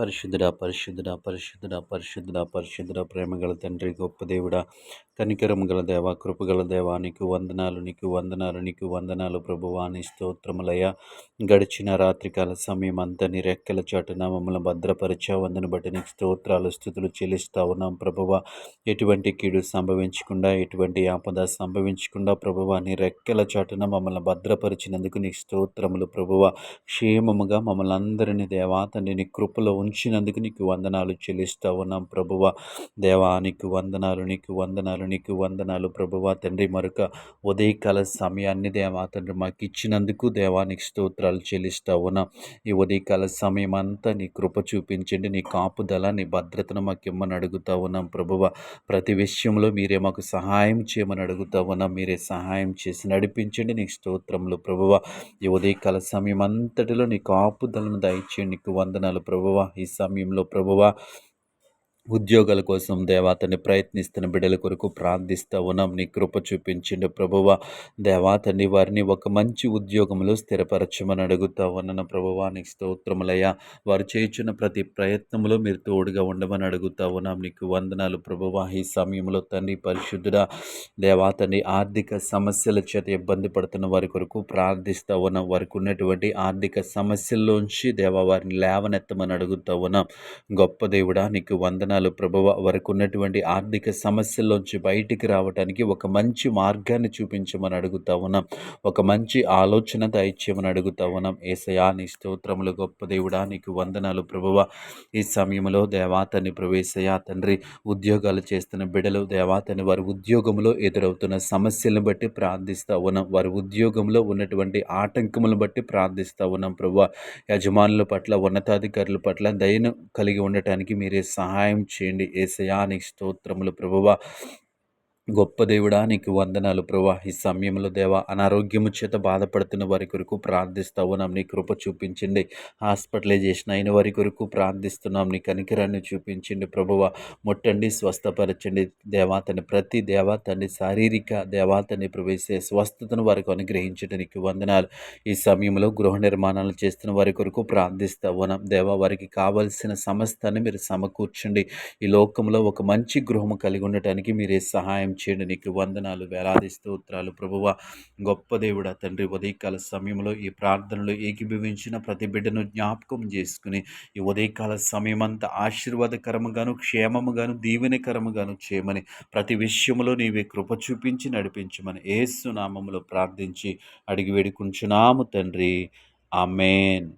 పరిశుద్ధుడా పరిశుద్ధుడా పరిశుద్ధుడా పరిశుద్ధుడా పరిశుద్ధుడా ప్రేమగల తండ్రి గొప్ప దేవుడా కనికరం గల దేవ కృపగల దేవా నీకు వందనాలు నీకు వందనాలు నీకు వందనాలు ప్రభువా నీ స్తోత్రములయ్య. గడిచిన రాత్రికాల సమయం అంతా నీ రెక్కల చాటున మమ్మల్ని భద్రపరిచావు. అందుని బట్టి నీకు స్తోత్రాలు స్థుతులు చెల్లిస్తా ఉన్నాం ప్రభువా. ఎటువంటి కీడు సంభవించకుండా ఎటువంటి ఆపద సంభవించకుండా ప్రభువా నీ రెక్కల చాటున మమ్మల్ని భద్రపరిచినందుకు నీకు స్తోత్రములు ప్రభువా. క్షేమముగా మమ్మల్ని అందరినీ దేవా తండ్రి నీ కృపలో ఉంచినందుకు నీకు వందనాలు చెల్లిస్తా ఉన్నాం ప్రభువా. దేవా నీకు వందనాలు నీకు వందనాలు నీకు వందనాలు ప్రభువా తండ్రి. మరొక ఉదయకాల సమయాన్ని దేవా తండ్రి మాకు ఇచ్చినందుకు దేవానికి స్తోత్రాలు చెల్లిస్తా ఉన్నాం. ఈ ఉదయకాల సమయం అంతా నీ కృప చూపించండి, నీ కాపుదల నీ భద్రతను మాకు ఇమ్మని అడుగుతా ఉన్నాం ప్రభువా. ప్రతి విషయంలో మీరే మాకు సహాయం చేయమని అడుగుతా ఉన్నాం. మీరే సహాయం చేసి నడిపించండి, నీకు స్తోత్రములు ప్రభువా. ఈ ఉదయకాల సమయం అంతటిలో నీ కాపుదలను దయచేయండి, నీకు వందనాలు ప్రభువా. ఈ సమయంలో ప్రభువా ఉద్యోగాల కోసం దేవాతని ప్రయత్నిస్తున్న బిడ్డల కొరకు ప్రార్థిస్తూ ఉన్నాం. నీ కృప చూపించండి ప్రభువా. దేవాతని వారిని ఒక మంచి ఉద్యోగంలో స్థిరపరచమని అడుగుతా ఉన్నాను ప్రభువా. నీకు స్తోత్రములయ్యా. వారు చేయుచున్న ప్రతి ప్రయత్నంలో మీరు తోడుగా ఉండమని అడుగుతా ఉన్నాం. నీకు వందనాలు ప్రభువా. ఈ సమయంలో తండ్రి పరిశుద్ధుడా దేవాతని ఆర్థిక సమస్యల చేత ఇబ్బంది పడుతున్న వారి కొరకు ప్రార్థిస్తూ ఉన్నాం. వారికి ఉన్నటువంటి ఆర్థిక సమస్యల్లోంచి దేవా వారిని లేవనెత్తమని అడుగుతా ఉన్నాం. గొప్ప దేవుడా నీకు వందనాలు ప్రభువ. వారికి ఉన్నటువంటి ఆర్థిక సమస్యల్లోంచి బయటికి రావడానికి ఒక మంచి మార్గాన్ని చూపించమని అడుగుతా ఉన్నాం. ఒక మంచి ఆలోచన దయచేయమని అడుగుతా ఉన్నాం. యేసయ్యా నీ స్తోత్రములు గొప్ప దేవుడా నీకు వందనాలు ప్రభువ. ఈ సమయంలో దేవాతని ప్రవేశయ్యా తండ్రి ఉద్యోగాలు చేస్తున్న బిడ్డలు దేవాతని వారి ఉద్యోగంలో ఎదురవుతున్న సమస్యలను బట్టి ప్రార్థిస్తూ ఉన్నాం. వారి ఉద్యోగంలో ఉన్నటువంటి ఆటంకములను బట్టి ప్రార్థిస్తూ ఉన్నాం ప్రభువ. యజమానుల పట్ల ఉన్నతాధికారుల పట్ల దయను కలిగి ఉండటానికి మీరే సహాయం చేయండి. యేసయ్యా నీకు స్తోత్రములు ప్రభువా. గొప్ప దేవుడా నీకు వందనాలు ప్రభువా. ఈ సమయంలో దేవా అనారోగ్యము చేత బాధపడుతున్న వారి కొరకు ప్రార్థిస్తూ ఉన్నాం. నీ కృప చూపించండి. హాస్పిటలైజేషన్ అయిన వారి కొరకు ప్రార్థిస్తున్నాం. నీ కనికరాన్ని చూపించండి ప్రభువా. ముట్టండి, స్వస్థపరచండి దేవాతని. ప్రతి దేవాతని శారీరక దేవాతని ప్రవేశే స్వస్థతను వారికి అనుగ్రహించడానికి వందనాలు. ఈ సమయంలో గృహ నిర్మాణాలు చేస్తున్న వారి కొరకు ప్రార్థిస్తూ ఉన్నాం. దేవా వారికి కావలసిన సమస్తాన్ని మీరు సమకూర్చండి. ఈ లోకంలో ఒక మంచి గృహము కలిగి ఉండటానికి మీరే సహాయం చేయండి. నీకు వందనాలు, వేలాది స్తోత్రాలు ప్రభువా. గొప్ప దేవుడా తండ్రి ఉదయకాల సమయంలో ఈ ప్రార్థనలో ఏకీభవించిన ప్రతి బిడ్డను జ్ఞాపకం చేసుకుని ఈ ఉదయకాల సమయం అంతా ఆశీర్వాదకరముగాను క్షేమముగాను దీవెనకరముగాను చేయమని ప్రతి విషయంలో నీవే కృప చూపించి నడిపించమని యేసు నామములో ప్రార్థించి అడిగి వేడుకుంటున్నాము తండ్రి. ఆమేన్.